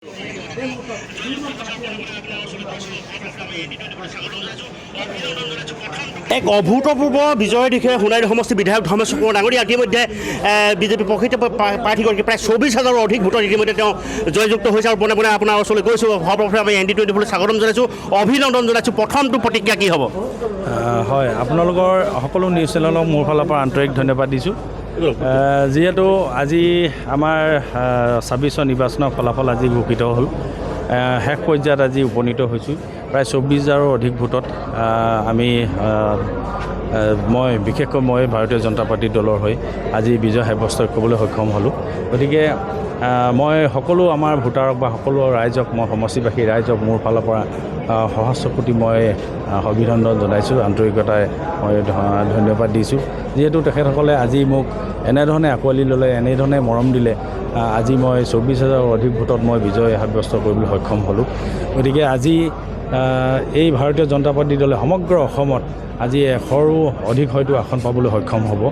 এক অভূতপূৰ্ব বিজয়ৰ দিশে সোণাৰী সমষ্টি বিধায়ক ধৰ্মেশ্বৰ কোঁৱৰ ডাঙৰীয়া ইতিমধ্যে বিজেপি প্ৰকৃত প্ৰাৰ্থীগৰাকী প্ৰায় 24,000 অধিক ভোটত ইতিমধ্যে তেওঁ জয়যুক্ত হৈছে আৰু পোনে পোনে আপোনাৰ ওচৰলৈ গৈছোঁ। সৰ্বপ্ৰথমে আমি ND24 স্বাগতম জনাইছোঁ, অভিনন্দন জনাইছোঁ। প্ৰথমটো প্ৰতিক্ৰিয়া কি হ'ব? হয়, আপোনালোকৰ সকলো নিউজ চেনেলক মোৰ ফালৰ পৰা আন্তৰিক ধন্যবাদ দিছোঁ। যিহেতু আজি আমাৰ 26 নিৰ্বাচনৰ ফলাফল আজি ঘোষিত হ'ল। শেষ পৰ্যায়ত আজি উপনীত হৈছোঁ। প্ৰায় 24,000 অধিক ভোটত মই বিশেষকৈ মই ভাৰতীয় জনতা পাৰ্টি দলৰ হৈ আজি বিজয় সাব্যস্ত কৰিবলৈ সক্ষম হ'লোঁ। গতিকে মই সকলো আমাৰ ভোটাৰক বা সকলো ৰাইজক, মই সমষ্টিবাসী ৰাইজক মোৰ ফালৰ পৰা সহস্ৰ কোটি মই অভিনন্দন জনাইছোঁ, আন্তৰিকতাৰে মই ধন্যবাদ দিছোঁ। যিহেতু তেখেতসকলে আজি মোক এনেধৰণে আঁকোৱালি ল'লে, এনেধৰণে মৰম দিলে, আজি মই 24,000 অধিক ভোটত মই বিজয় সাব্যস্ত কৰিবলৈ সক্ষম হ'লোঁ। গতিকে আজি এই ভাৰতীয় জনতা পাৰ্টি দলে সমগ্ৰ অসমত আজি 100ৰো অধিক হয়তো আসন পাবলৈ সক্ষম হ'ব।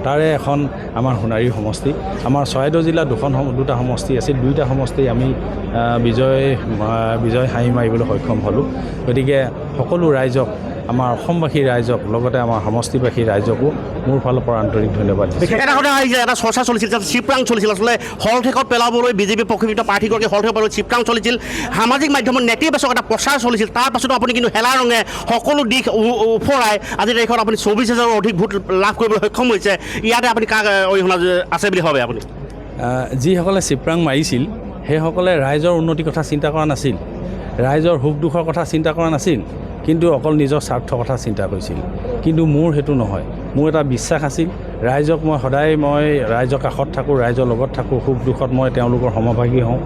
তাৰে এখন আমাৰ সোণাৰী সমষ্টি। আমাৰ চৰাইদেউ জিলাত দুটা সমষ্টি আছিল, দুইটা সমষ্টি আমি বিজয় হাঁহি মাৰিবলৈ সক্ষম হ'লোঁ। গতিকে সকলো ৰাইজক, আমাৰ অসমবাসী ৰাইজক, লগতে আমাৰ সমষ্টিবাসী ৰাইজকো মোৰ ফালৰ পৰা আন্তৰিক ধন্যবাদ দিছোঁ। এটা কথা আহিছে, এটা চৰ্চা চলিছিল, চিপৰাং চলিছিল, আচলতে হলঠেকত পেলাবলৈ বিজেপি প্ৰকৃত প্ৰাৰ্থীগৰাকী হলঠেকত পেলাবলৈ চিপৰাং চলিছিল। সামাজিক মাধ্যমত নেতিবাচক এটা প্ৰচাৰ চলিছিল। তাৰ পাছতো আপুনি কিন্তু হেলা ৰঙে সকলো দিশ ওফৰাই আজিৰ তাৰিখত আপুনি 24,000 অধিক ভোট লাভ কৰিবলৈ সক্ষম হৈছে। ইয়াতে আপুনি কাক অৰিহণা আছে বুলি ভাবে? আপুনি যিসকলে চিপৰাং মাৰিছিল সেইসকলে ৰাইজৰ উন্নতিৰ কথা চিন্তা কৰা নাছিল, ৰাইজৰ সুখ দুখৰ কথা চিন্তা কৰা নাছিল, কিন্তু অকল নিজৰ স্বাৰ্থৰ কথা চিন্তা কৰিছিল। কিন্তু মোৰ সেইটো নহয়। মোৰ এটা বিশ্বাস আছিল, ৰাইজক মই সদায় ৰাইজৰ কাষত থাকোঁ, ৰাইজৰ লগত থাকোঁ, সুখ দুখত মই তেওঁলোকৰ সমভাগী হওঁ।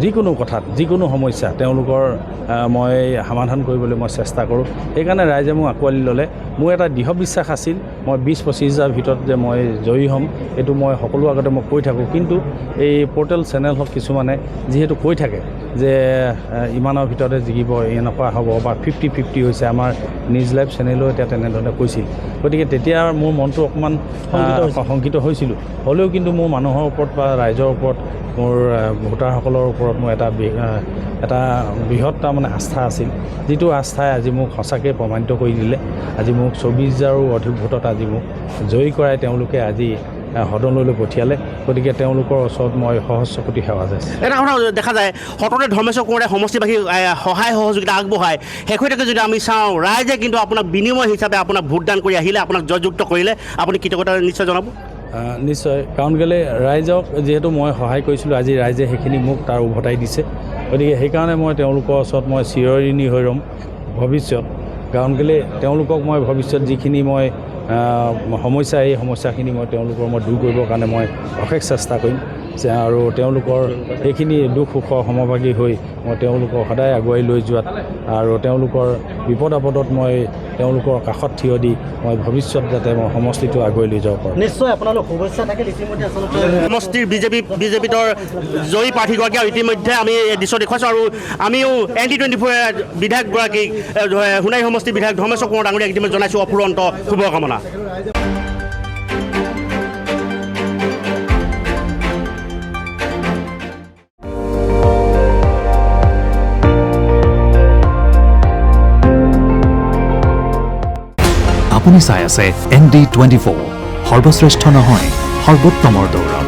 যিকোনো কথাত, যিকোনো সমস্যা তেওঁলোকৰ মই সমাধান কৰিবলৈ মই চেষ্টা কৰোঁ। সেইকাৰণে ৰাইজে মোক আঁকোৱালি ল'লে। মোৰ এটা দৃঢ় বিশ্বাস আছিল, মই 20-25 ভিতৰত যে মই জয়ী হ'ম, এইটো মই সকলো আগতে মই কৈ থাকোঁ। কিন্তু এই পৰ্টেল চেনেল হওক কিছুমানে যিহেতু কৈ থাকে যে ইমানৰ ভিতৰতে জিকিব, এনেকুৱা হ'ব বা 50-50 হৈছে, আমাৰ নিউজ লাইভ চেনেলেও এতিয়া তেনেধৰণে কৈছিল। গতিকে তেতিয়া মোৰ মনটো অকণমান শংকিত হৈছিলোঁ। হ'লেও কিন্তু মোৰ মানুহৰ ওপৰত বা ৰাইজৰ ওপৰত, মোৰ ভোটাৰসকলৰ ওপৰত মোৰ এটা বৃহৎ তাৰমানে আস্থা আছিল, যিটো আস্থাই আজি মোক সঁচাকৈ প্ৰমাণিত কৰি দিলে। আজি মোক 24,000ৰো অধিক ভোটত আজি মোক জয়ী কৰাই তেওঁলোকে আজি সদনলৈ পঠিয়ালে। গতিকে তেওঁলোকৰ ওচৰত মই সহস্ৰ কোটি সেৱা যাইছোঁ। এটা কথা দেখা যায়, সততে ধৰ্মেশ্বৰ কোঁৱৰে সমষ্টিবাসী সহায় সহযোগিতা আগবঢ়ায়। শেহতীয়াকৈ যদি আমি চাওঁ, ৰাইজে কিন্তু আপোনাক বিনিময় হিচাপে আপোনাক ভোটদান কৰি আহিলে, আপোনাক জয়যুক্ত কৰিলে, আপুনি কৃতজ্ঞতা নিশ্চয় জনাব। নিশ্চয়, কাৰণ কেলৈ ৰাইজক যিহেতু মই সহায় কৰিছিলোঁ, আজি ৰাইজে সেইখিনি মোক তাৰ উভতাই দিছে। গতিকে সেইকাৰণে মই তেওঁলোকৰ ওচৰত মই চিৰঋণী হৈ ৰ'ম ভৱিষ্যত। কাৰণ কেলৈ তেওঁলোকক মই ভৱিষ্যত যিখিনি মই সমস্যা, এই সমস্যাখিনি মই তেওঁলোকৰ দূৰ কৰিবৰ কাৰণে মই অশেষ চেষ্টা কৰিম। আৰু তেওঁলোকৰ এইখিনি দুখ সুখৰ সমভাগী হৈ মই তেওঁলোকক সদায় আগুৱাই লৈ যোৱাত আৰু তেওঁলোকৰ বিপদ আপদত মই তেওঁলোকৰ কাষত থিয় দি মই ভৱিষ্যত যাতে মই সমষ্টিটো আগুৱাই লৈ যাব পাৰোঁ। নিশ্চয় আপোনালোক শুভেচ্ছা থাকিল। ইতিমধ্যে আচলতে সমষ্টিৰ বিজেপিৰ জয়ী প্ৰাৰ্থীগৰাকী ইতিমধ্যে আমি দৃশ্য দেখুৱাইছোঁ। আৰু আমিও ND24 বিধায়কগৰাকীক, সোণাৰী সমষ্টিৰ বিধায়ক ধৰ্মেশ্বৰ কোঁৱৰ ডাঙৰীয়াক ইতিমধ্যে জনাইছোঁ অফুৰন্ত শুভকামনা। আপুনি চাই আছে ND24, সৰ্বশ্ৰেষ্ঠ নহয়, সৰ্বোত্তমৰ দৌৰ।